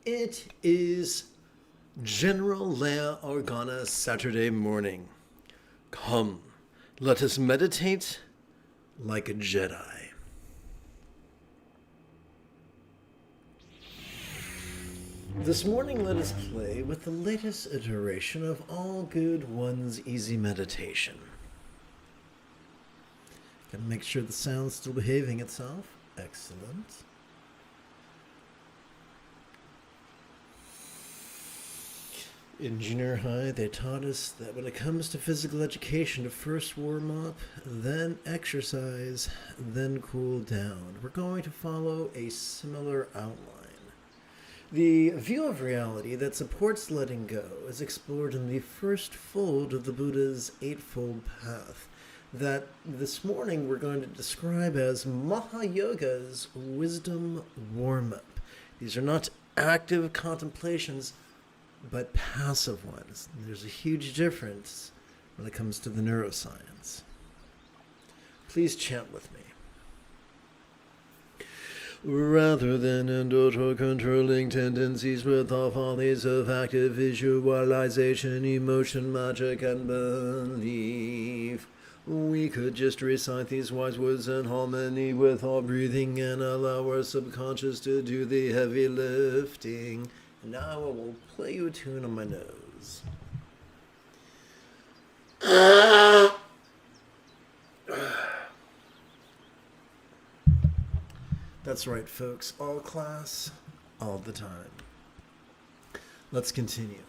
It is General Leia Organa Saturday morning. Come, let us meditate like a Jedi. This morning let us play with the latest iteration of All Good One's Easy Meditation. Gotta make sure the sound's still behaving itself. Excellent. In junior high, they taught us that when it comes to physical education, to first warm up, then exercise, then cool down. We're going to follow a similar outline. The view of reality that supports letting go is explored in the first fold of the Buddha's Eightfold Path, that this morning we're going to describe as Mahayoga's wisdom warm-up. These are not active contemplations, but passive ones. There's a huge difference when it comes to the neuroscience. Please chant with me. Rather than indulge or controlling tendencies with all follies of active visualization, emotion, magic, and belief, we could just recite these wise words in harmony with our breathing and allow our subconscious to do the heavy lifting. Now I will play you a tune on my nose. That's right, folks. All class, all the time. Let's continue.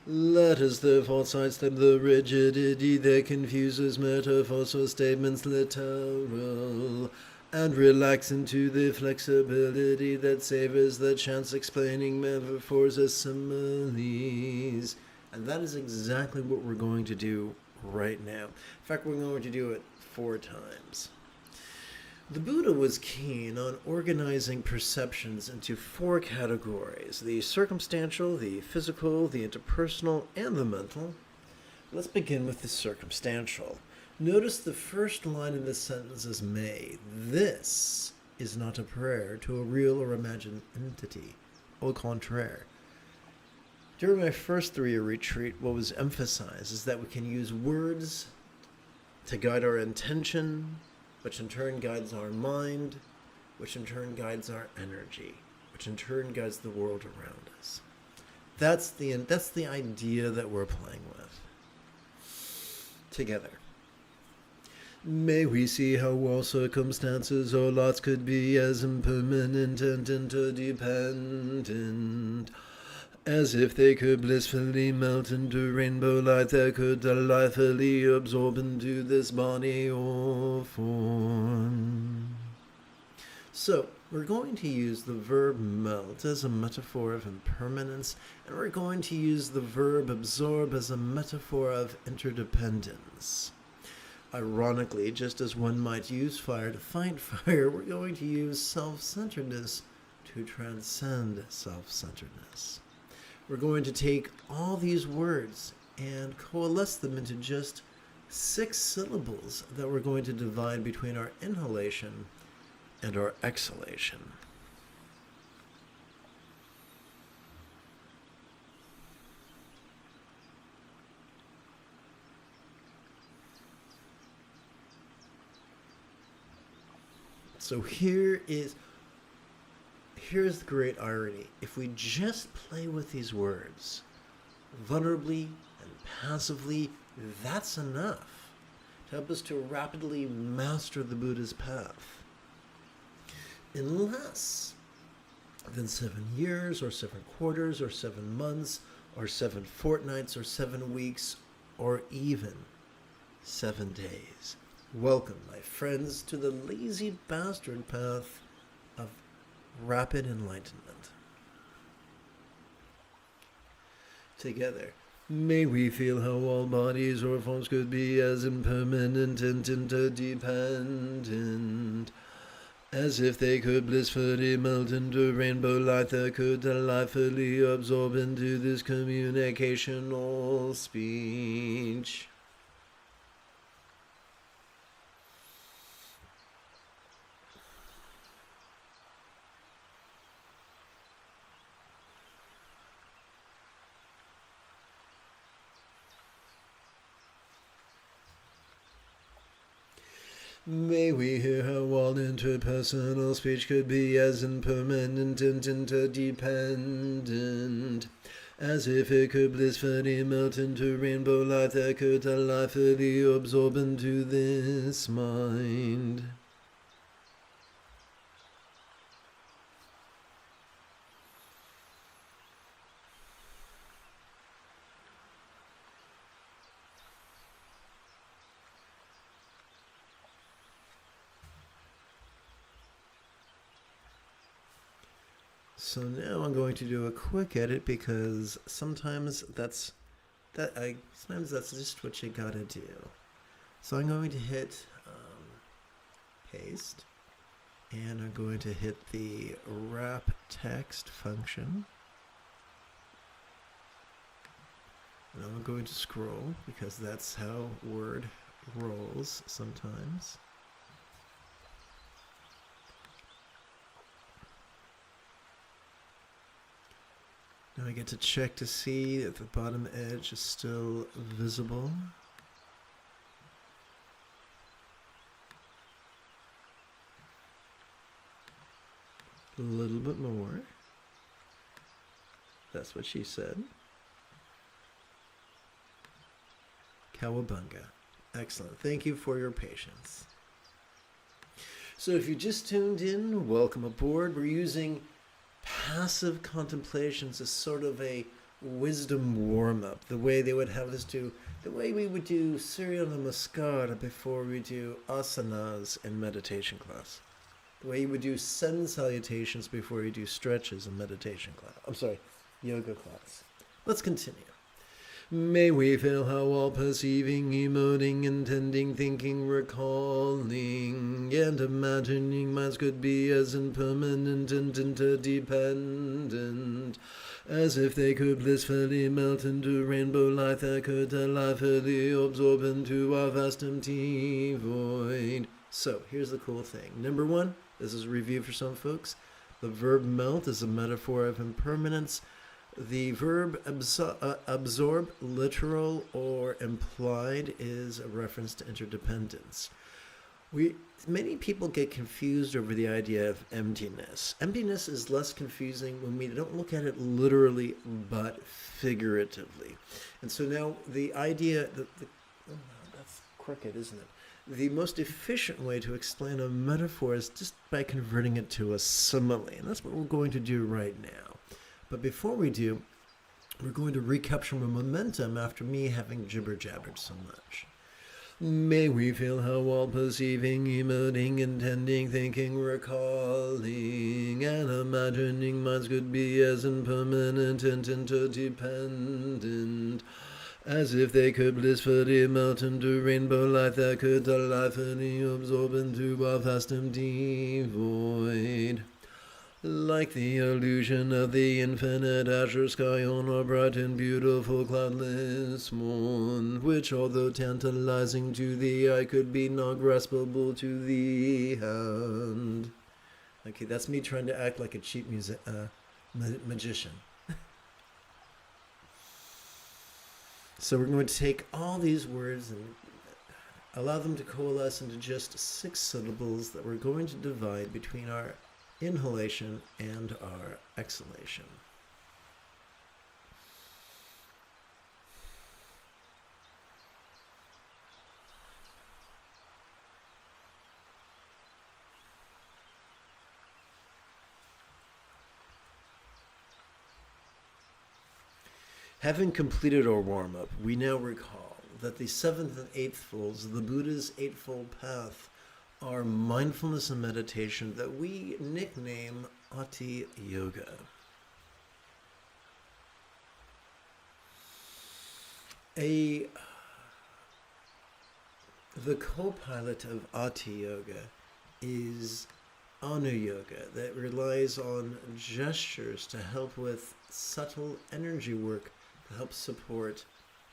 Let us therefore sidestep the rigidity that confuses metaphors or statements literal, and relax into the flexibility that savors the chance explaining metaphors as similes. And that is exactly what we're going to do right now. In fact, we're going to do it 4 times. The Buddha was keen on organizing perceptions into 4 categories: the circumstantial, the physical, the interpersonal, and the mental. Let's begin with the circumstantial. Notice the first line in this sentence is may. This is not a prayer to a real or imagined entity. Au contraire. During my first 3-year retreat, what was emphasized is that we can use words to guide our intention, which in turn guides our mind, which in turn guides our energy, which in turn guides the world around us. That's the idea that we're playing with. Together. May we see how all circumstances or lots could be as impermanent and interdependent, as if they could blissfully melt into rainbow light that could delightfully absorb into this body or form. So, we're going to use the verb melt as a metaphor of impermanence, and we're going to use the verb absorb as a metaphor of interdependence. Ironically, just as one might use fire to fight fire, we're going to use self-centeredness to transcend self-centeredness. We're going to take all these words and coalesce them into just 6 syllables that we're going to divide between our inhalation and our exhalation. So here's the great irony. If we just play with these words, vulnerably and passively, that's enough to help us to rapidly master the Buddha's path. In less than 7 years, or 7 quarters, or 7 months, or 7 fortnights, or 7 weeks, or even 7 days. Welcome, my friends, to the lazy bastard path of rapid enlightenment. Together, may we feel how all bodies or forms could be as impermanent and interdependent, as if they could blissfully melt into rainbow light that could delightfully absorb into this communicational speech. May we hear how all interpersonal speech could be as impermanent and interdependent, as if it could blissfully melt into rainbow light that could delightfully absorb into this mind. So now I'm going to do a quick edit because sometimes that's just what you gotta do. So I'm going to hit paste, and I'm going to hit the wrap text function. And I'm going to scroll because that's how Word rolls sometimes. Now I get to check to see if the bottom edge is still visible. A little bit more. That's what she said. Cowabunga. Excellent. Thank you for your patience. So if you just tuned in, welcome aboard. We're using passive contemplations as sort of a wisdom warm-up, the way they would have us do, the way we would do Surya Namaskara before we do asanas in meditation class, the way you would do sun salutations before you do stretches in meditation class. I'm sorry, yoga class. Let's continue. May we feel how all perceiving, emoting, intending, thinking, recalling, and imagining minds could be as impermanent and interdependent, as if they could blissfully melt into rainbow light that could delightfully absorb into our vast empty void. So, here's the cool thing. Number one, this is a review for some folks. The verb melt is a metaphor of impermanence. The verb absorb, literal or implied, is a reference to interdependence. Many people get confused over the idea of emptiness. Emptiness is less confusing when we don't look at it literally but figuratively. And so now the idea that oh no, that's crooked, isn't it? The most efficient way to explain a metaphor is just by converting it to a simile, and that's what we're going to do right now. But before we do, we're going to recapture my momentum after me having jibber-jabbered so much. May we feel how all perceiving, emoting, intending, thinking, recalling, and imagining minds could be as impermanent and interdependent, as if they could blissfully melt into rainbow light that could delightfully absorb into our vast empty void. Like the illusion of the infinite azure sky on a bright and beautiful cloudless morn, which, although tantalizing to the eye, could be not graspable to the hand. Okay, that's me trying to act like a cheap magician. So we're going to take all these words and allow them to coalesce into just 6 syllables that we're going to divide between our inhalation and our exhalation. Having completed our warm-up, we now recall that the 7th and 8th folds of the Buddha's Eightfold Path are mindfulness and meditation that we nickname Ati Yoga. The co-pilot of Ati Yoga is Anu Yoga, that relies on gestures to help with subtle energy work to help support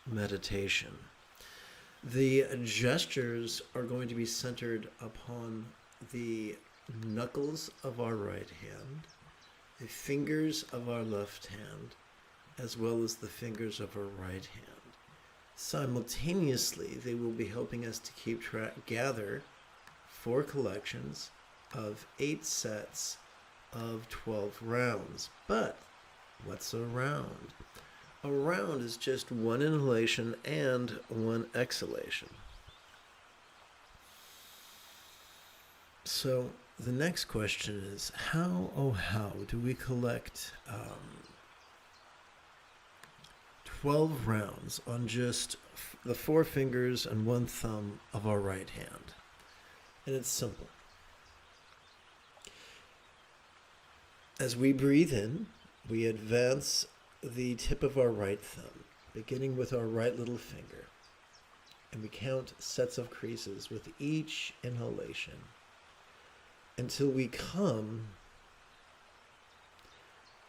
meditation. The gestures are going to be centered upon the knuckles of our right hand, the fingers of our left hand, as well as the fingers of our right hand. Simultaneously, they will be helping us to keep gather 4 collections of 8 sets of 12 rounds. But what's a round? A round is just 1 inhalation and 1 exhalation. So the next question is, how do we collect 12 rounds on just the 4 fingers and 1 thumb of our right hand? And it's simple. As we breathe in, we advance the tip of our right thumb, beginning with our right little finger, and we count sets of creases with each inhalation until we come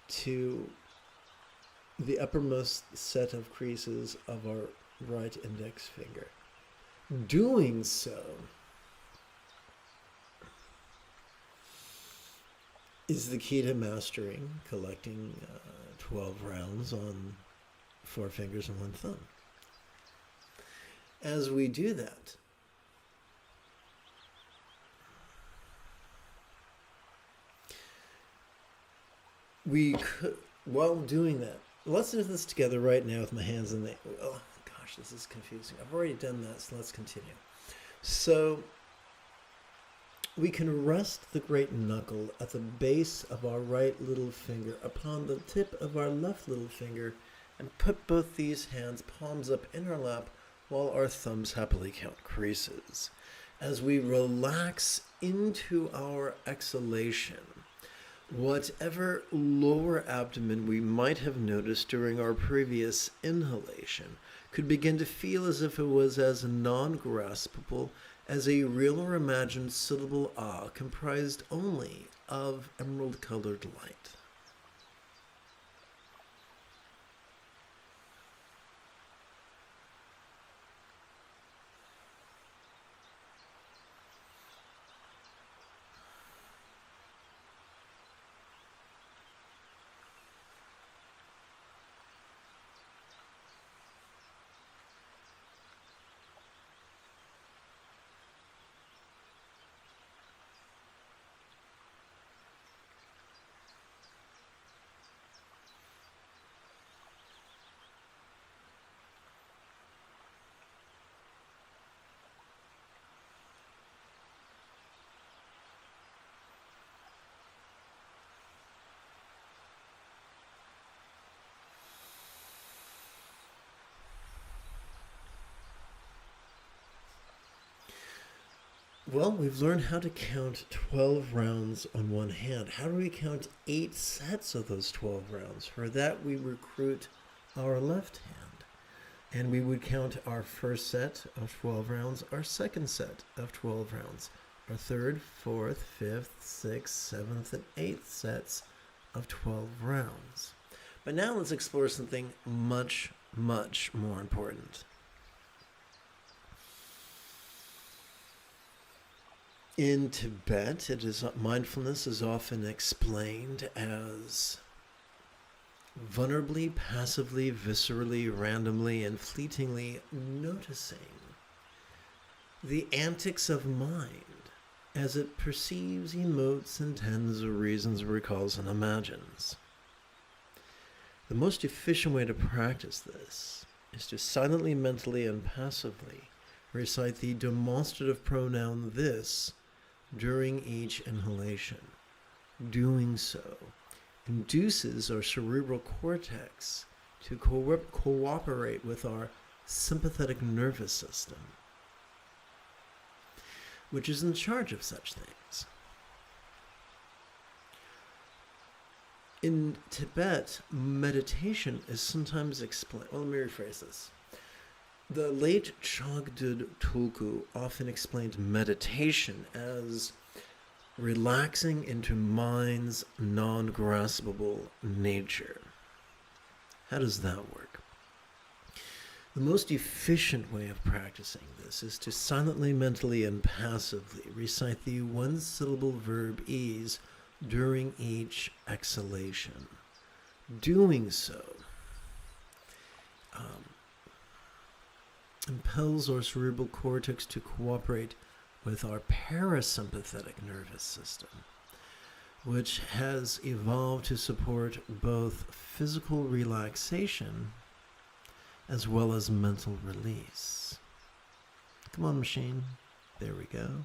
to the uppermost set of creases of our right index finger. Doing so is the key to mastering collecting 12 rounds on 4 fingers and 1 thumb. As we do that, while doing that, let's do this together right now with my hands in the, oh gosh, this is confusing. I've already done that, so let's continue. So we can rest the great knuckle at the base of our right little finger upon the tip of our left little finger and put both these hands palms up in our lap while our thumbs happily count creases. As we relax into our exhalation, whatever lower abdomen we might have noticed during our previous inhalation could begin to feel as if it was as non-graspable as a real or imagined syllable ah comprised only of emerald-colored light. Well, we've learned how to count 12 rounds on one hand. How do we count 8 sets of those 12 rounds? For that, we recruit our left hand. And we would count our first set of 12 rounds, our second set of 12 rounds, our third, fourth, fifth, sixth, seventh, and eighth sets of 12 rounds. But now let's explore something much, much more important. In Tibet, mindfulness is often explained as vulnerably, passively, viscerally, randomly, and fleetingly noticing the antics of mind as it perceives, emotes, intends, or reasons, recalls, and imagines. The most efficient way to practice this is to silently, mentally, and passively recite the demonstrative pronoun this during each inhalation. Doing so induces our cerebral cortex to cooperate with our sympathetic nervous system, which is in charge of such things. In Tibet, meditation is sometimes explained. Well, let me rephrase this. The late Chogdud Tulku often explained meditation as relaxing into mind's non-graspable nature. How does that work? The most efficient way of practicing this is to silently, mentally, and passively recite the one-syllable verb ease during each exhalation. Doing so impels our cerebral cortex to cooperate with our parasympathetic nervous system, which has evolved to support both physical relaxation as well as mental release. Come on, machine. There we go.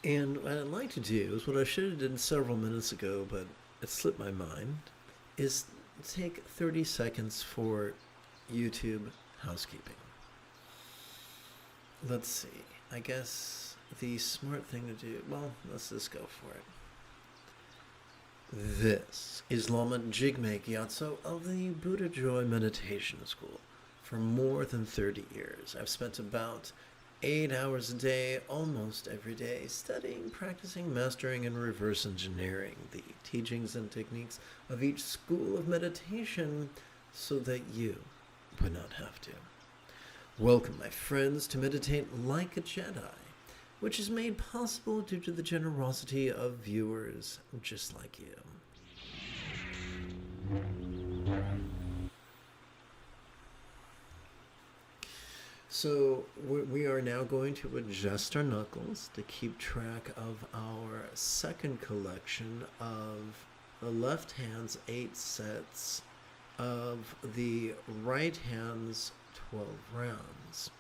And what I'd like to do is what I should have done several minutes ago, but it slipped my mind, is take 30 seconds for YouTube housekeeping. Let's see. I guess the smart thing to do, well, let's just go for it. This is Lama Jigme Gyatso of the Buddha Joy Meditation School. For more than 30 years, I've spent about 8 hours a day, almost every day, studying, practicing, mastering, and reverse engineering the teachings and techniques of each school of meditation so that you would not have to. Welcome, my friends, to Meditate Like a Jedi, which is made possible due to the generosity of viewers just like you. So we are now going to adjust our knuckles to keep track of our second collection of the left hand's 8 sets of the right hand's 12 rounds.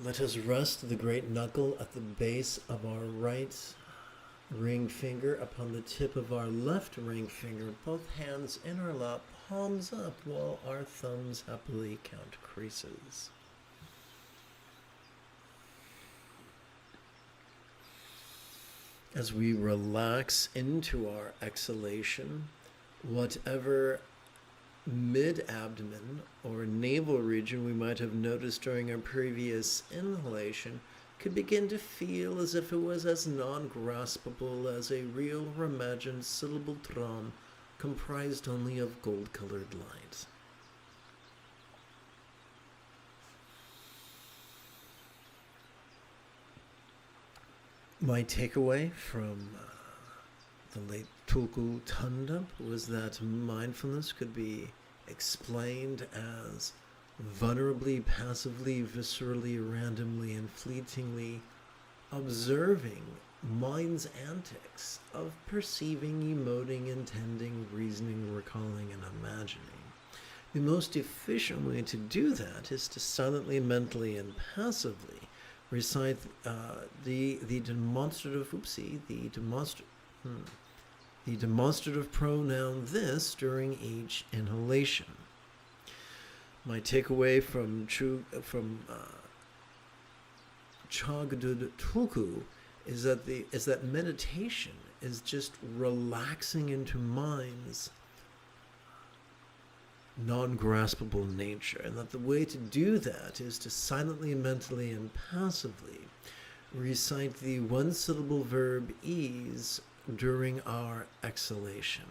Let us rest the great knuckle at the base of our right ring finger upon the tip of our left ring finger, both hands in our lap, palms up, while our thumbs happily count creases. As we relax into our exhalation, whatever mid-abdomen or navel region we might have noticed during our previous inhalation could begin to feel as if it was as non-graspable as a real or imagined syllable drum comprised only of gold-colored light. My takeaway from the late Tulku Thanda was that mindfulness could be explained as vulnerably, passively, viscerally, randomly, and fleetingly observing mind's antics of perceiving, emoting, intending, reasoning, recalling, and imagining. The most efficient way to do that is to silently, mentally, and passively recite the demonstrative pronoun this during each inhalation. My takeaway from Chagdud Tulku is that meditation is just relaxing into mind's non-graspable nature, and that the way to do that is to silently, mentally, and passively recite the one-syllable verb ease during our exhalation.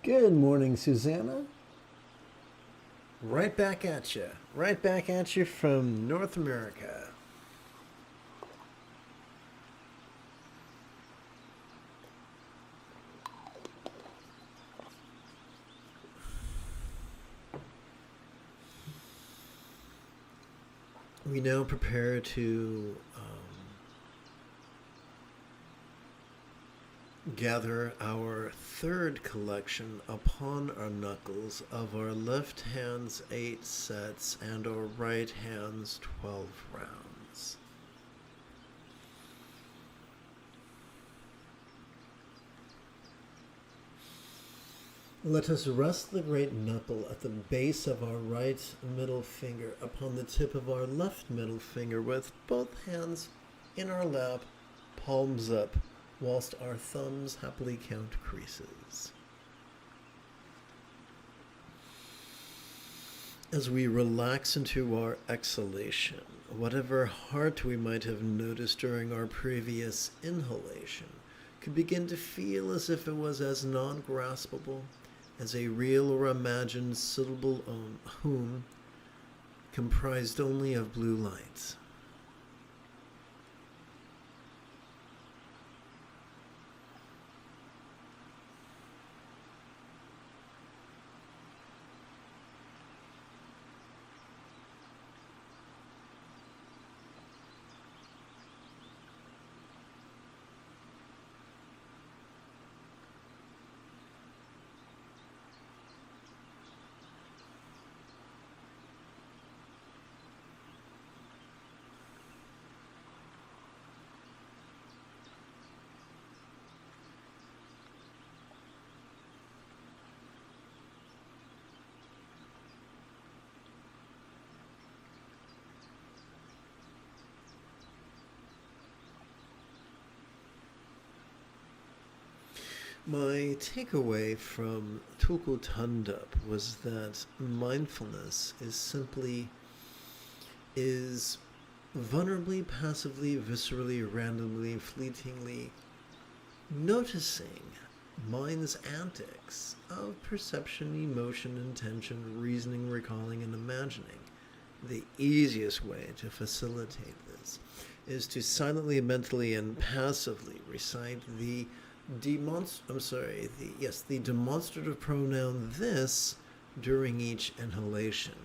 Good morning, Susanna. Right back at you. Right back at you from North America. We now prepare to gather our third collection upon our knuckles of our left hand's 8 sets and our right hand's 12 rounds. Let us rest the great knuckle at the base of our right middle finger upon the tip of our left middle finger with both hands in our lap, palms up, whilst our thumbs happily count creases. As we relax into our exhalation, whatever heart we might have noticed during our previous inhalation could begin to feel as if it was as non-graspable as a real or imagined syllable home comprised only of blue lights. My takeaway from Tulku Tandup was that mindfulness is vulnerably, passively, viscerally, randomly, fleetingly noticing mind's antics of perception, emotion, intention, reasoning, recalling, and imagining. The easiest way to facilitate this is to silently, mentally, and passively recite the demonstrative pronoun this during each inhalation.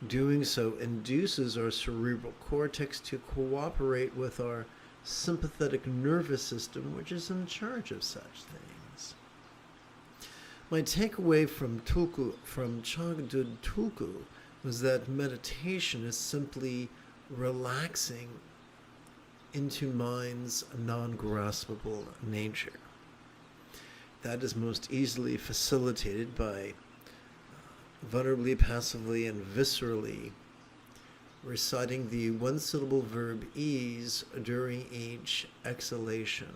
Doing so induces our cerebral cortex to cooperate with our sympathetic nervous system, which is in charge of such things. My takeaway from Chagdud Tulku was that meditation is simply relaxing into mind's non-graspable nature. That is most easily facilitated by vulnerably, passively, and viscerally reciting the one-syllable verb ease during each exhalation.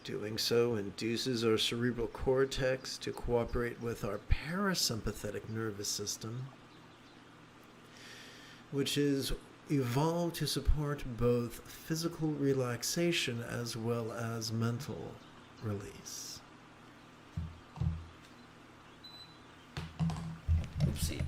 Doing so induces our cerebral cortex to cooperate with our parasympathetic nervous system, which is evolved to support both physical relaxation as well as mental release. Oopsie.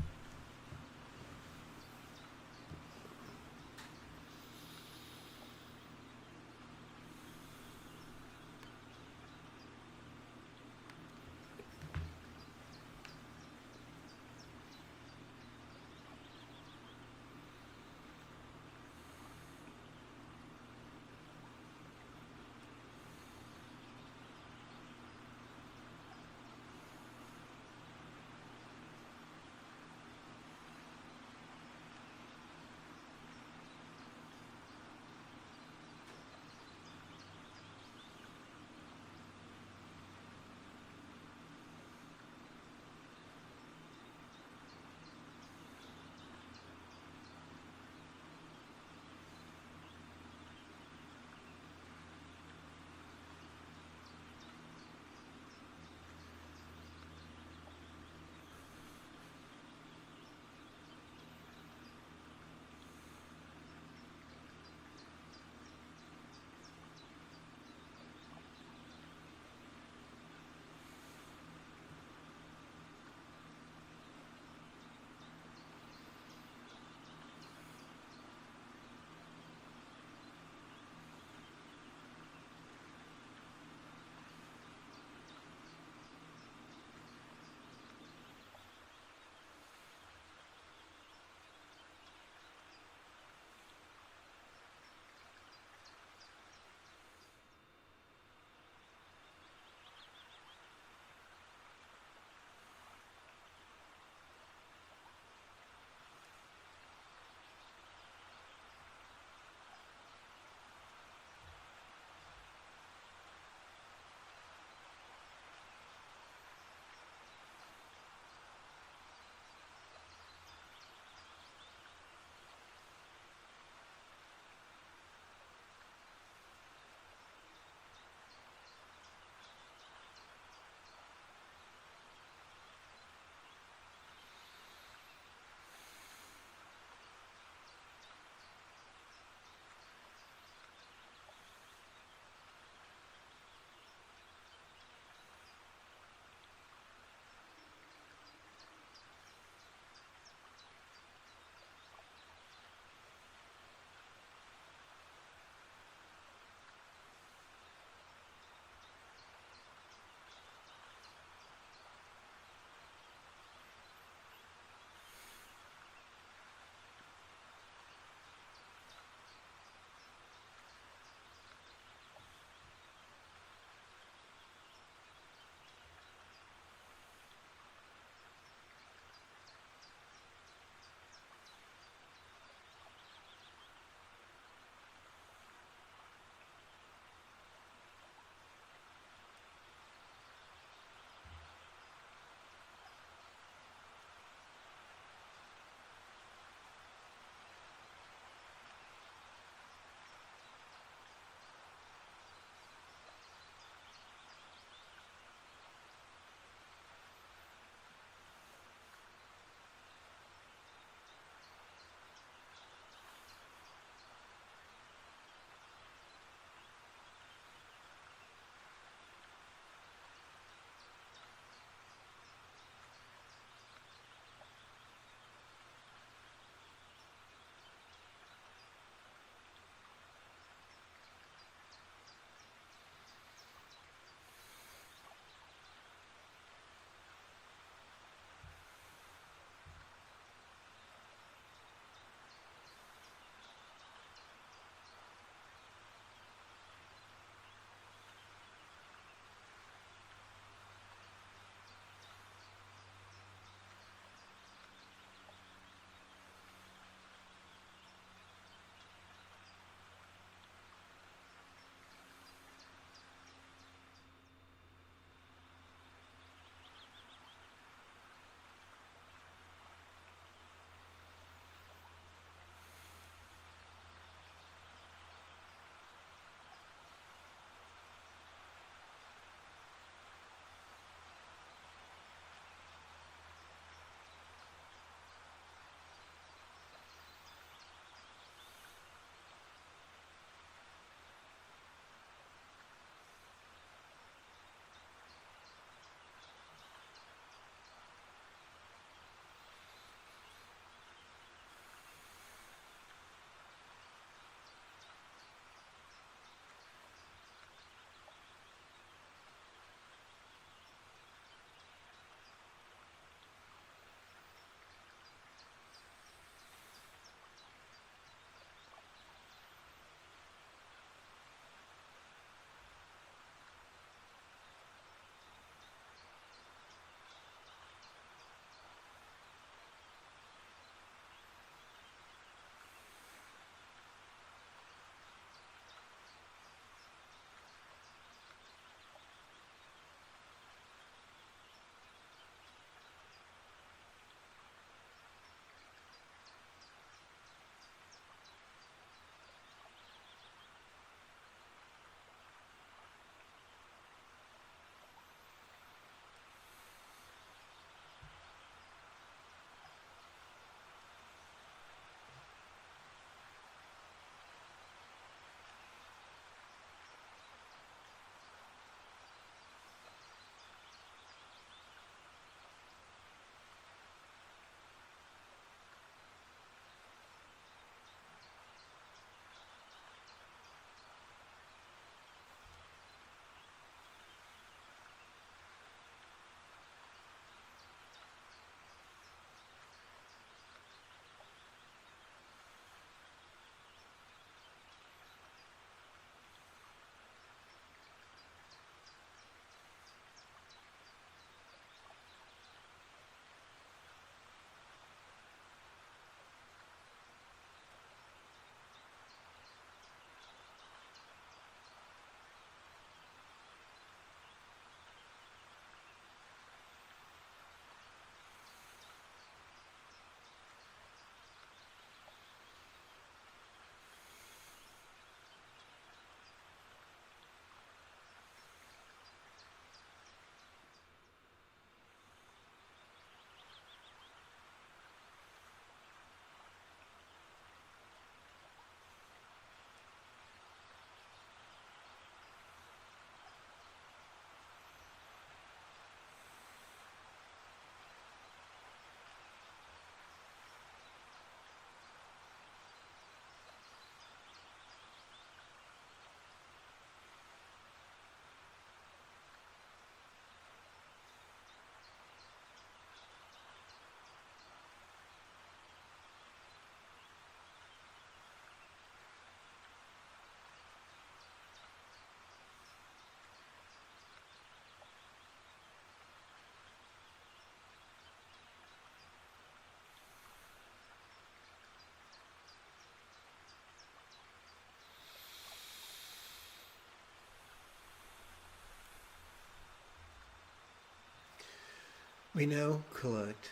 We now collect,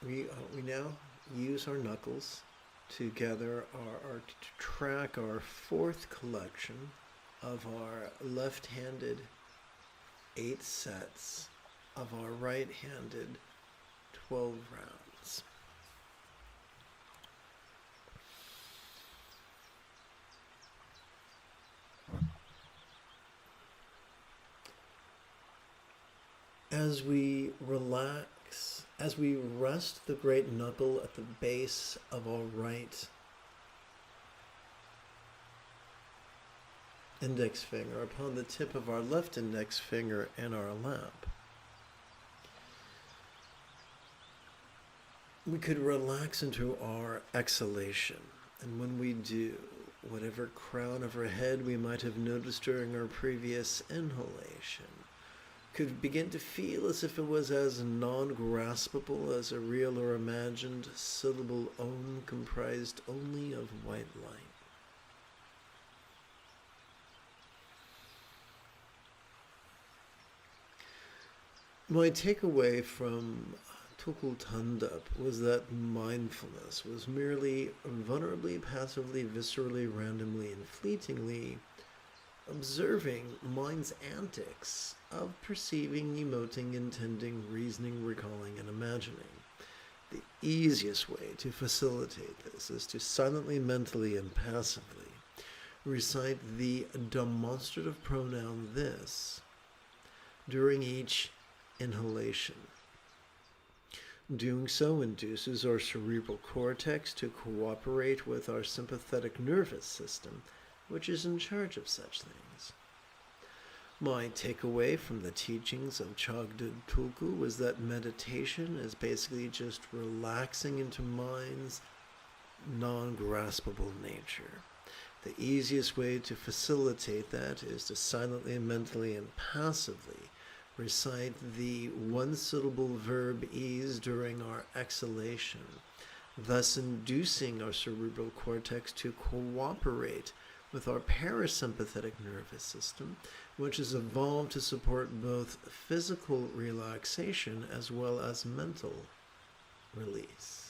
we now use our knuckles to gather to track our fourth collection of our left-handed 8 sets of our right-handed 12 rounds. As we relax, as we rest the great knuckle at the base of our right index finger upon the tip of our left index finger and our lap, we could relax into our exhalation. And when we do, whatever crown of our head we might have noticed during our previous inhalation could begin to feel as if it was as non-graspable as a real or imagined syllable Om comprised only of white light. My takeaway from Tukul Tandap was that mindfulness was merely vulnerably, passively, viscerally, randomly, and fleetingly observing mind's antics of perceiving, emoting, intending, reasoning, recalling, and imagining. The easiest way to facilitate this is to silently, mentally, and passively recite the demonstrative pronoun this during each inhalation. Doing so induces our cerebral cortex to cooperate with our sympathetic nervous system, which is in charge of such things. My takeaway from the teachings of Chagdud Tulku was that meditation is basically just relaxing into mind's non-graspable nature. The easiest way to facilitate that is to silently, mentally, and passively recite the one-syllable verb ease during our exhalation, thus inducing our cerebral cortex to cooperate with our parasympathetic nervous system, which is evolved to support both physical relaxation as well as mental release.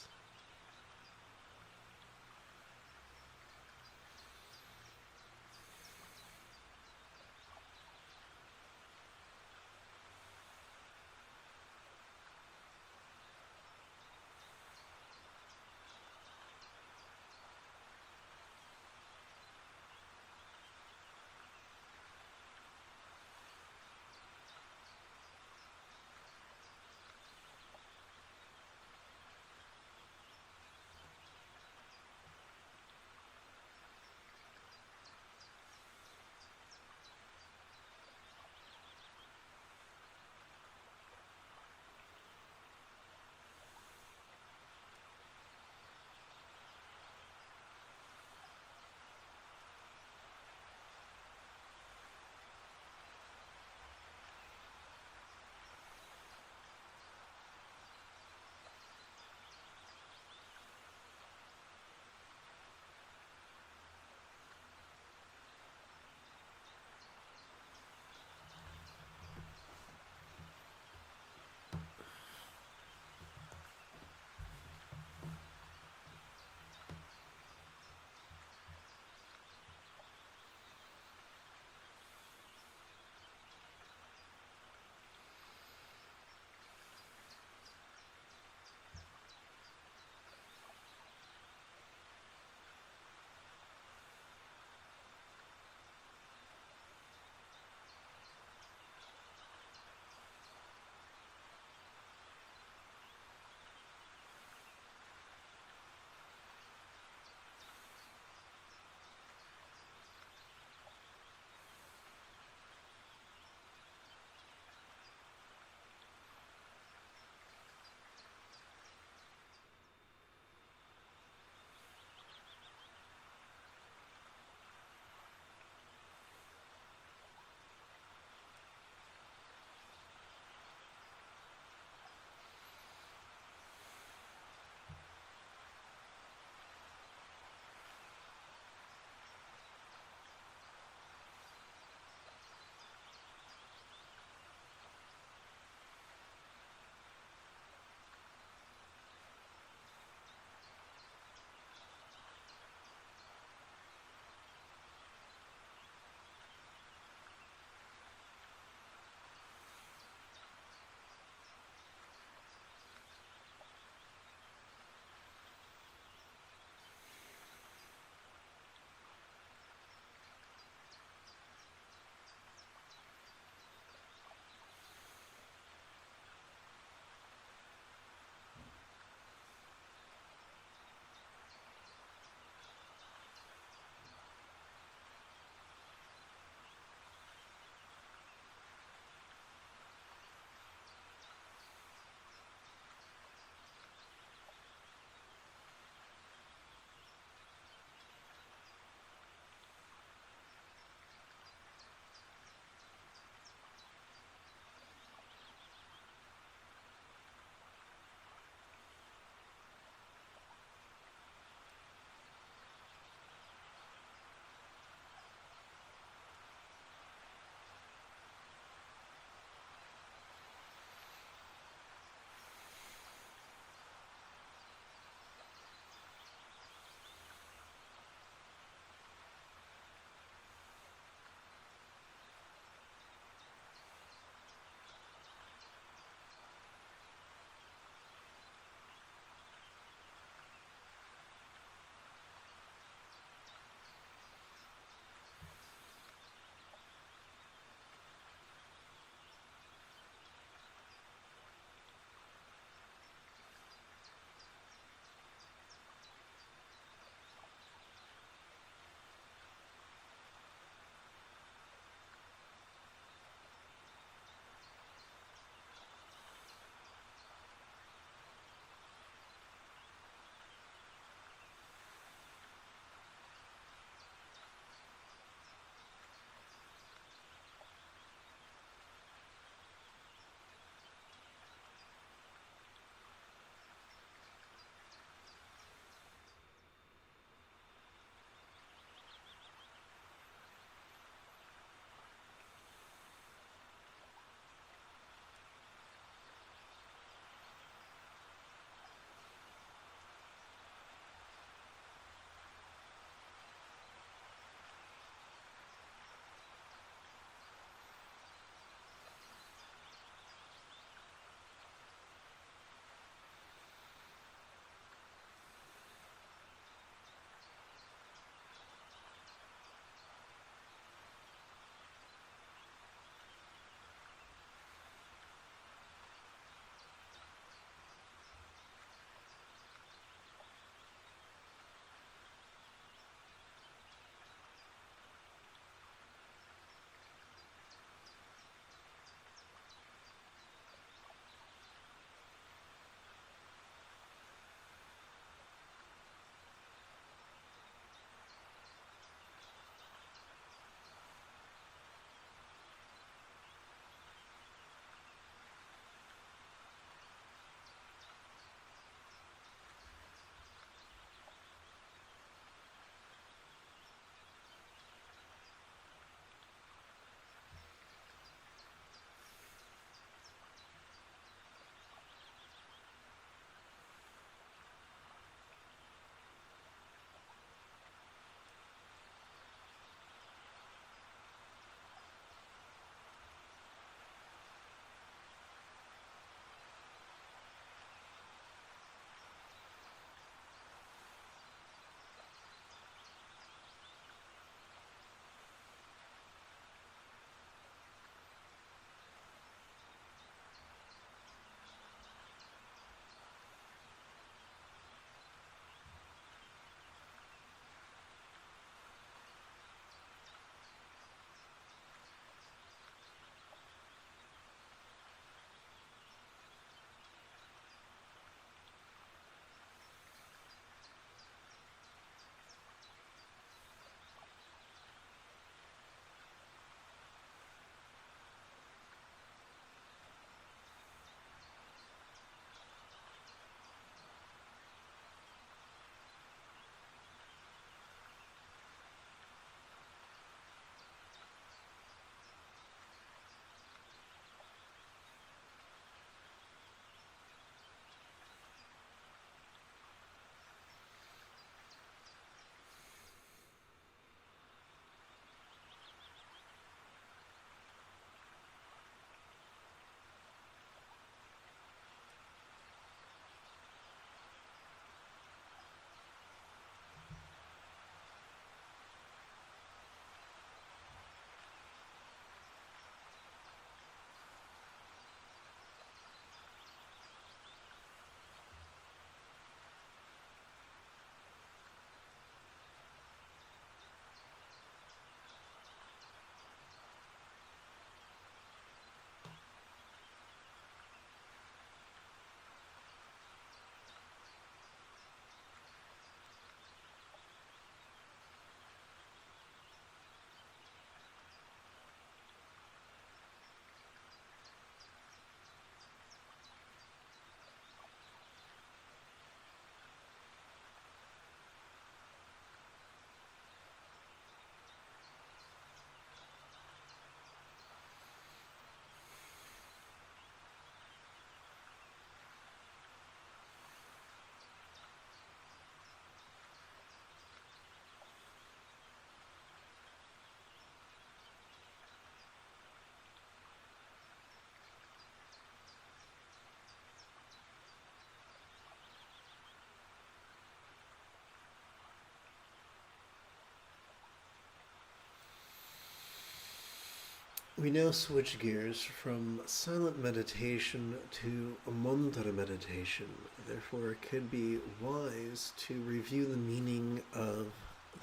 We now switch gears from silent meditation to a mantra meditation. Therefore, it could be wise to review the meaning of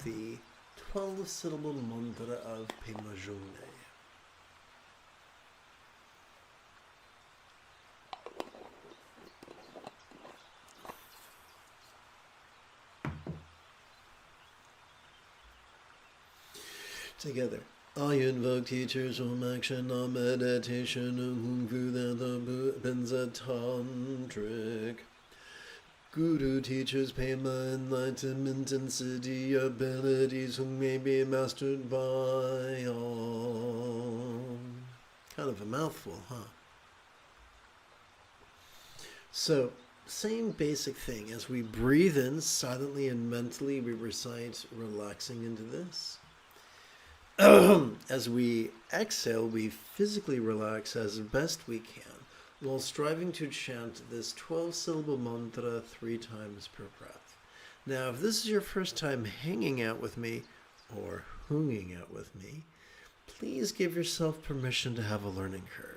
the 12-syllable mantra of Pema Jigme. Together. I invoke teachers from action on meditation whom view that the Benza Tantric. Guru teachers Pema enlightenment and siddhi abilities whom may be mastered by all. Kind of a mouthful, huh? So, same basic thing. As we breathe in silently and mentally, we recite relaxing into this. As we exhale, we physically relax as best we can, while striving to chant this 12-syllable mantra 3 times per breath. Now, if this is your first time hanging out with me, or hanging out with me, please give yourself permission to have a learning curve.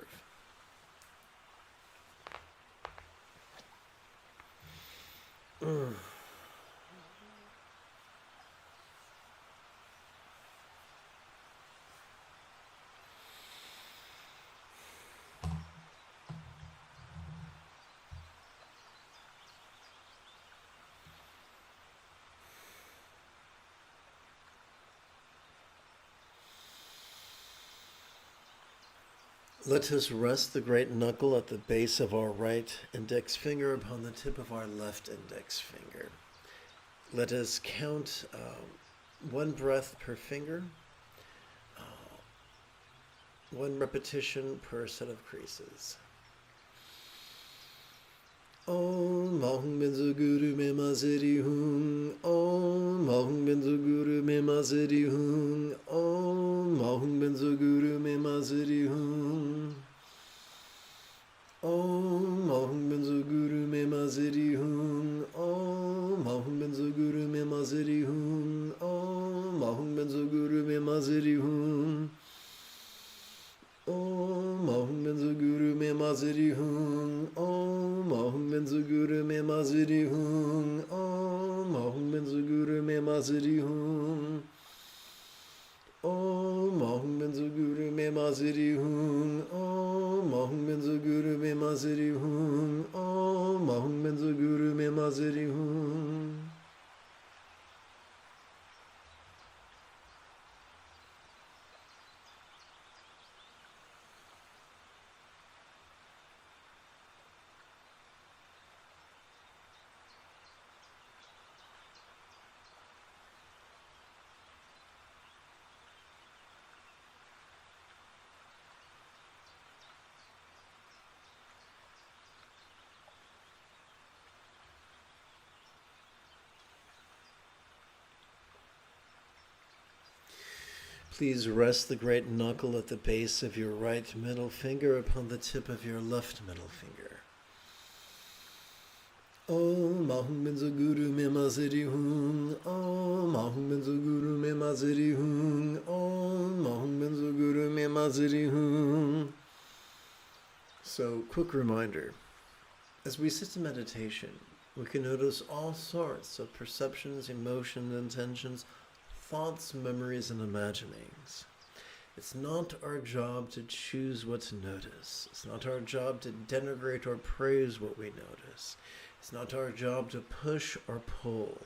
Let us rest the great knuckle at the base of our right index finger upon the tip of our left index finger. Let us count 1 breath per finger, 1 repetition per set of creases. Om Mahum Benzu Guru Me Maziri Hum. Om Mahum Benzu Guru Me Maziri Hum. Om Mahum Benzu Guru Me Maziri Hum. Om Mahum Benzu Guru Me Maziri Hum. Om Mahum Benzu Guru Me Maziri Hum. Om Mahum Benzu Guru Me Maziri Hum. Om Mahum Benzu Guru Me Maziri Hum. Om Mahum Benzu Guru Me Maziri Hum. Om Mahum Benzu Guru Me Maziri Hum. Om Mahum Benzu Guru Me Maziri Hum. Om Mahum Benzu Guru Me Maziri Hum. Om Mahum Benzu Guru Me Maziri Hum. Please rest the great knuckle at the base of your right middle finger upon the tip of your left middle finger. Om Mahum Benzu Guru Me Maziri Hum. Om Mahum Benzu Guru Me Maziri Hum. Om Mahum Benzu Guru Me Maziri Hum. So, quick reminder. As we sit in meditation, we can notice all sorts of perceptions, emotions, intentions, thoughts, memories, and imaginings. It's not our job to choose what to notice. It's not our job to denigrate or praise what we notice. It's not our job to push or pull.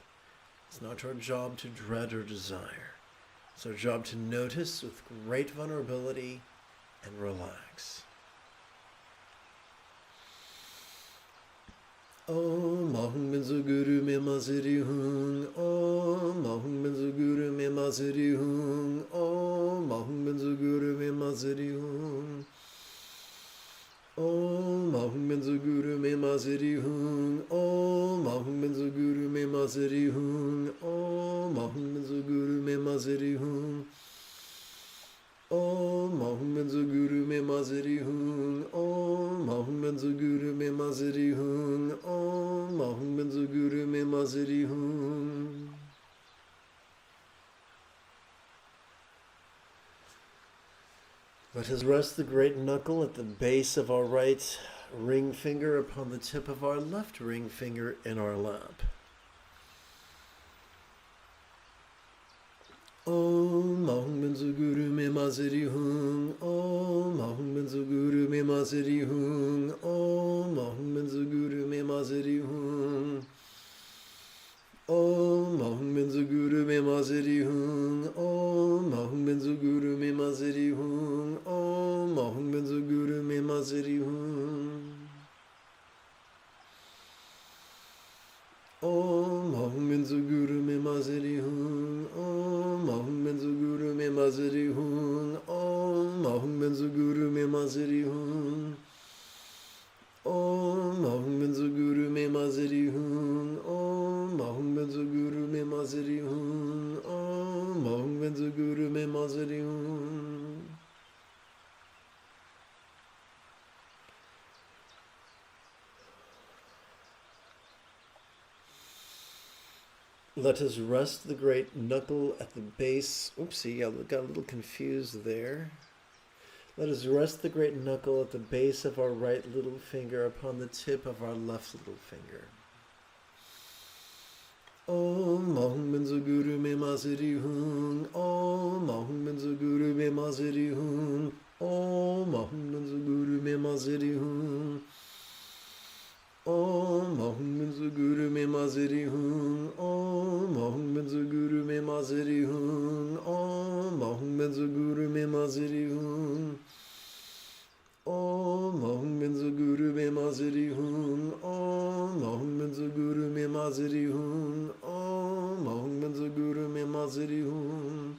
It's not our job to dread or desire. It's our job to notice with great vulnerability and relax. Om Mahum Benzu Guru Me Maziri Hum. Om Mahum Benzu Guru Me Maziri Hum. Om Mahum Benzu Guru Me Maziri Hum. Om Mahum Benzu Guru Me Maziri Hum. Om Mahum Benzu Guru Me Maziri Hum. Om Mahum Benzu Guru Me Maziri Hum. Om Mahum Benzu Guru Me Maziri Hum. Om Mahum Benzu Guru Me Maziri Hum. Om Mahum Benzu Guru Me Maziri Hum. Let us rest the great knuckle at the base of our right ring finger upon the tip of our left ring finger in our lap. Om Ahum Benzu Guru Me Maziri Hung. Om Ahum Benzu Guru Me Maziri Hung. Om Ahum Benzu Guru Me Maziri Hung. Om Ahum Benzu Guru Me Maziri Hung. Om Ahum Benzu Guru Me Maziri Hung. Om Ahum Benzu Guru Me Maziri Hung. Om Ahum Benzu Guru Me Maziri Hung. Om Ahum Benzu Guru Me Maziri Hung. Om Ahum Benzu Guru Me Maziri Hung. Om Ahum Benzu Guru Me Maziri Hung. Om Ahum Benzu Guru Me Maziri Hung. Om Ahum Benzu Guru Me Maziri Hung. Let us rest the great knuckle at the base. Oopsie, I got a little confused there. Let us rest the great knuckle at the base of our right little finger upon the tip of our left little finger. Om Ahum Benzu Guru Me Maziri Hung. Om Ahum Benzu Guru Me Maziri Hung. Om Ahum Benzu Guru Me Maziri Hung. Om Ahum Benzu Guru Me Maziri Hung. Om Ahum Benzu Guru Me Maziri Hung. Om Ahum Benzu Guru Me Maziri Hung. Om Ahum Benzu Guru Me Maziri Hung. Om Ahum Benzu Guru Me Maziri Hung. Om Ahum Benzu Guru Me Maziri Hung.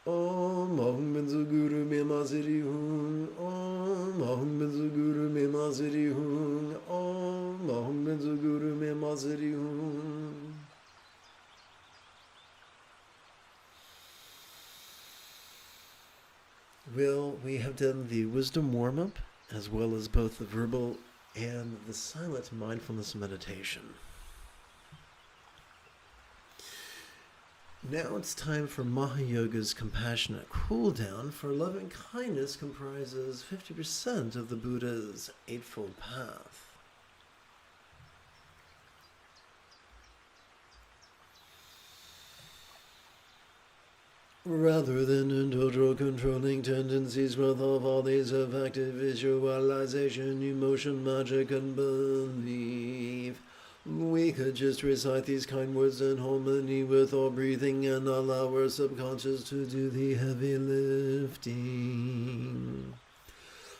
Om Ahum Benzu Guru Me Maziri Hung. Om Ahum Benzu Guru Me Maziri Hung. Om Ahum Benzu Guru Me Maziri Hung. Well, we have done the wisdom warm-up as well as both the verbal and the silent mindfulness meditation. Now it's time for Mahayoga's compassionate cool down, for loving kindness comprises 50% of the Buddha's Eightfold Path. Rather than indulge controlling tendencies, growth of all these of active visualization, emotion, magic, and belief, we could just recite these kind words in harmony with our breathing and allow our subconscious to do the heavy lifting.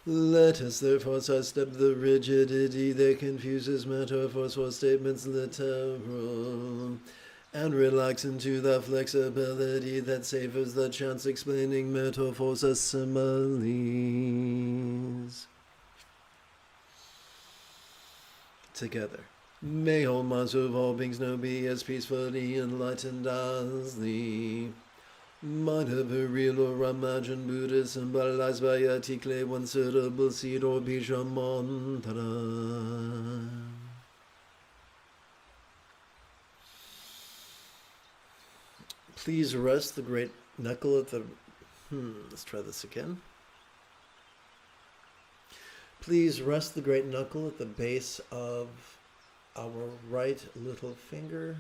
Let us therefore sidestep the rigidity that confuses metaphors or statements literal, and relax into the flexibility that savors the chance explaining metaphors as similes. Together. May all minds of all beings know be as peacefully enlightened as the mind of a real or imagined Buddha symbolized by a tikle, one syllable seed or bija mantra. Please rest the great knuckle at the... let's try this again. Please rest the great knuckle at the base of our right little finger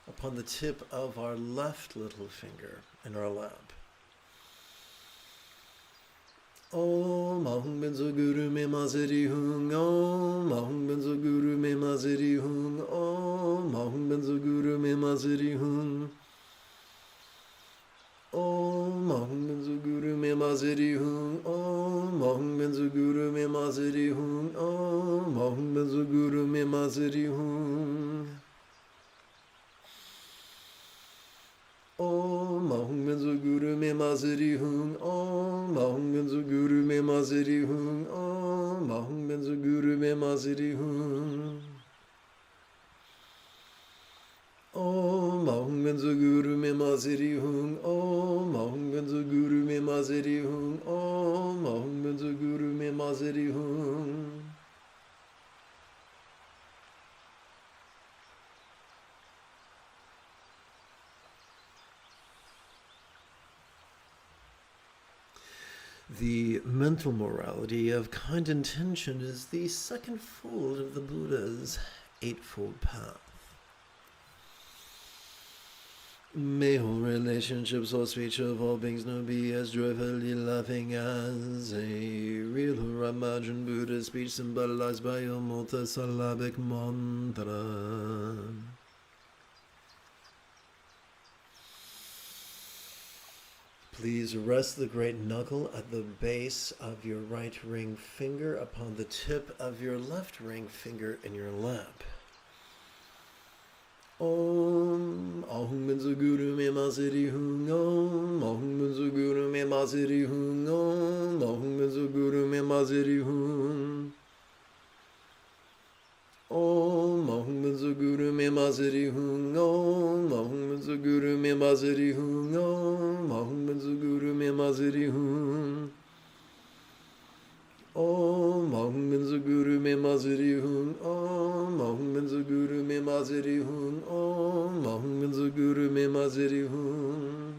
upon the tip of our left little finger in our lap. Om Ahum Benzu Guru Me Maziri Hung. Om Ahum Benzu Guru Me Maziri Hung. Om Ahum Benzu Guru Me Maziri Hung. Om Ahum Benzu Guru Me Maziri Hung. Om Ahum Benzu Guru Me Maziri Hung. Om Ahum Benzu Guru Me Maziri Hung. Om Ahum Benzu Guru Me Maziri Hung. Om Ahum Benzu Guru Me Maziri Hung. Om Ahum Benzu Guru Me Maziri Hung. Om Ahum Benzu Guru Me Maziri Hung. Om Ahum Benzu Guru Me Maziri Hung. Om Ahum Benzu Guru Me Maziri Hung. The mental morality of kind intention is the second fold of the Buddha's Eightfold Path. May all relationships, all speech of all beings know be as joyfully laughing as a real Ramajan Buddha speech symbolized by a multisyllabic mantra. Please rest the great knuckle at the base of your right ring finger upon the tip of your left ring finger in your lap. Om Ahum Benzo Guru Me Masiri Hung Om Ahum Benzo Guru Me Masiri Hung Om Ahum Benzo Guru Me Masiri Hung Om Ahum Benzo Guru Me Masiri Hung Om Ahum Benzo Guru Me Masiri Hung Om Ahum Benzo Guru Me Masiri Hung Om Ahum Benzo Guru Me Masiri Hung Om Ahum Benzo Guru Me Masiri Hung Om Ahum Benzo Guru Me Masiri Hung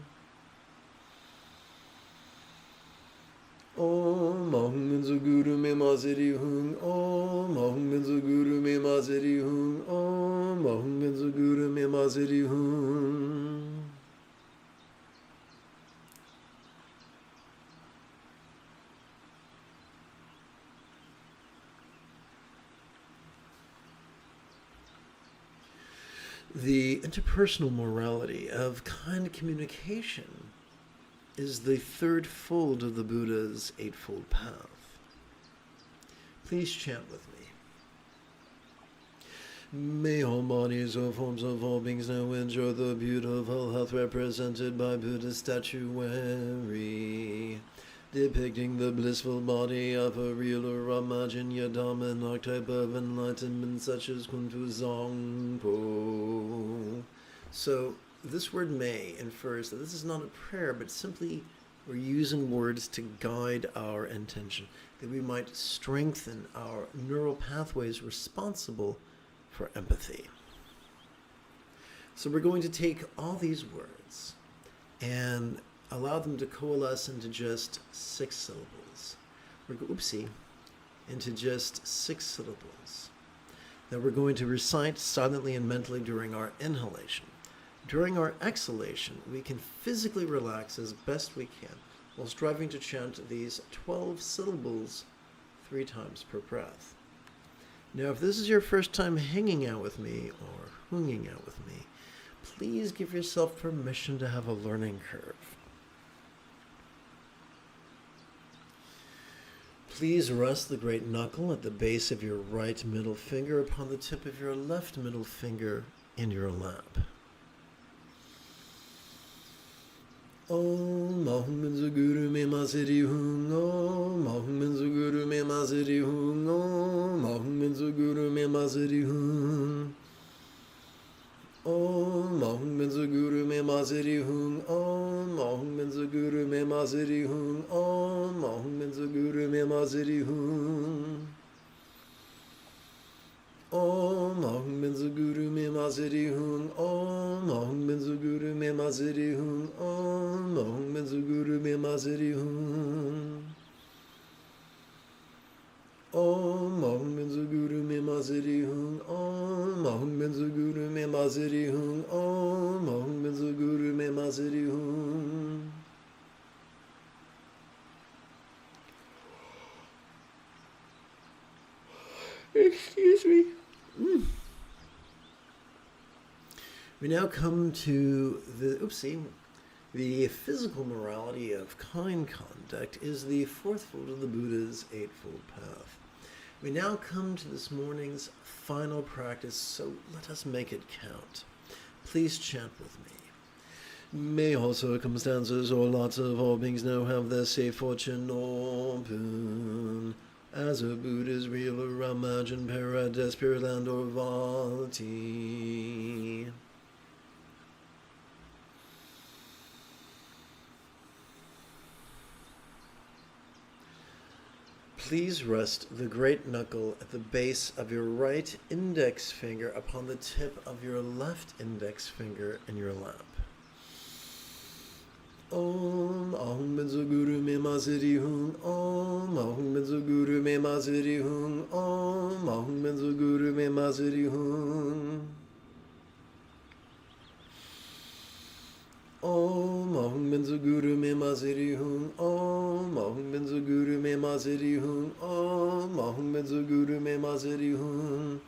Om Ahum Benzo Guru Me Masiri Hung Om Ahum Benzo Guru Me Masiri Hung Om Ahum Benzo Guru Me Masiri Hung. The interpersonal morality of kind communication is the third fold of the Buddha's Eightfold Path. Please chant with me. May all bodies or forms of all beings now enjoy the beautiful health represented by Buddha's statuary, depicting the blissful body of a real Ramajan Yadama, an archetype of enlightenment such as Kuntu Zangpo. So this word may infers that this is not a prayer, but simply we're using words to guide our intention, that we might strengthen our neural pathways responsible for empathy. So we're going to take all these words and allow them to coalesce into just 6 syllables. Into just 6 syllables that we're going to recite silently and mentally during our inhalation. During our exhalation, we can physically relax as best we can while striving to chant these 12 syllables 3 times per breath. Now, if this is your first time hanging out with me or hanging out with me, please give yourself permission to have a learning curve. Please rest the great knuckle at the base of your right middle finger upon the tip of your left middle finger in your lap. Om Ahum Benzo Guru Me Masiri Hung Om Ahum Benzo Guru Me Masiri Hung Om Ahum Benzo Guru Me Masiri Hung Om Ahum Benzo Guru Me Masiri Hung Om Ahum Benzo Guru Me Masiri Hung Om Ahum Benzo Guru Me Masiri Hung Om Ahum Benzo Guru Me Masiri Hung Om Ahum Benzo Guru Me Masiri Hung Om Ahum Benzo Guru Me Masiri Hung Om Ahum Benzo Guru Me Masiri Hung Om Ahum Benzo Guru Me Masiri Hung Om Ahum Benzo Guru Me Masiri Hung. Excuse me. We now come to the physical morality of kind conduct is the fourth fold of the Buddha's Eightfold Path. We now come to this morning's final practice, so let us make it count. Please chant with me. May all circumstances or lots of all beings now have their safe fortune open. As a Buddha's real Ramajan Paradise, Pure Land or Vati. Please rest the great knuckle at the base of your right index finger upon the tip of your left index finger in your lap. Om Ahum Benzo Guru Me Maziri Hung. Om Ahum Benzo Guru Me Maziri Hung. Om Ahum Benzo Guru Me Maziri Hung. Om Ahum Benzo Guru Me Maziri Hung. Om Ahum Benzo Guru Me Maziri Hung. Om Ahum Benzo Guru Me Maziri Hung.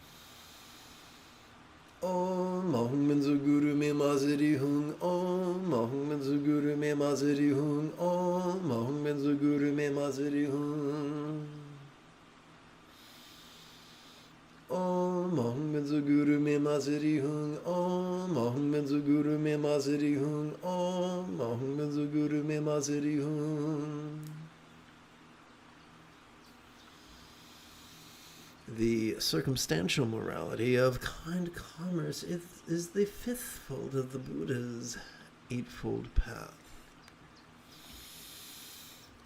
Om Ahum Benzo Guru Me Maziri Hung. Om Ahum Benzo Guru Me Maziri Hung. Om Ahum Benzo Guru Me Maziri Hung. Om Ahum Benzo Guru Me Maziri Hung. Om Ahum Benzo Guru Me Maziri Hung. Om Ahum Benzo Guru Me Maziri Hung. The circumstantial morality of kind commerce is the fifth fold of the Buddha's eightfold path.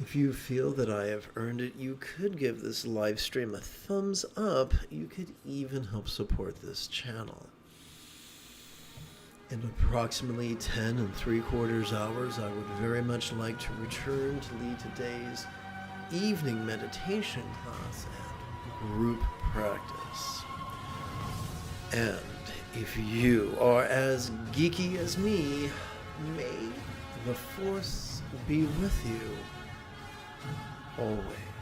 If you feel that I have earned it, you could give this live stream a thumbs up. You could even help support this channel. In approximately 10 3/4 hours, I would very much like to return to lead today's evening meditation class and group practice. And if you are as geeky as me, may the Force be with you always.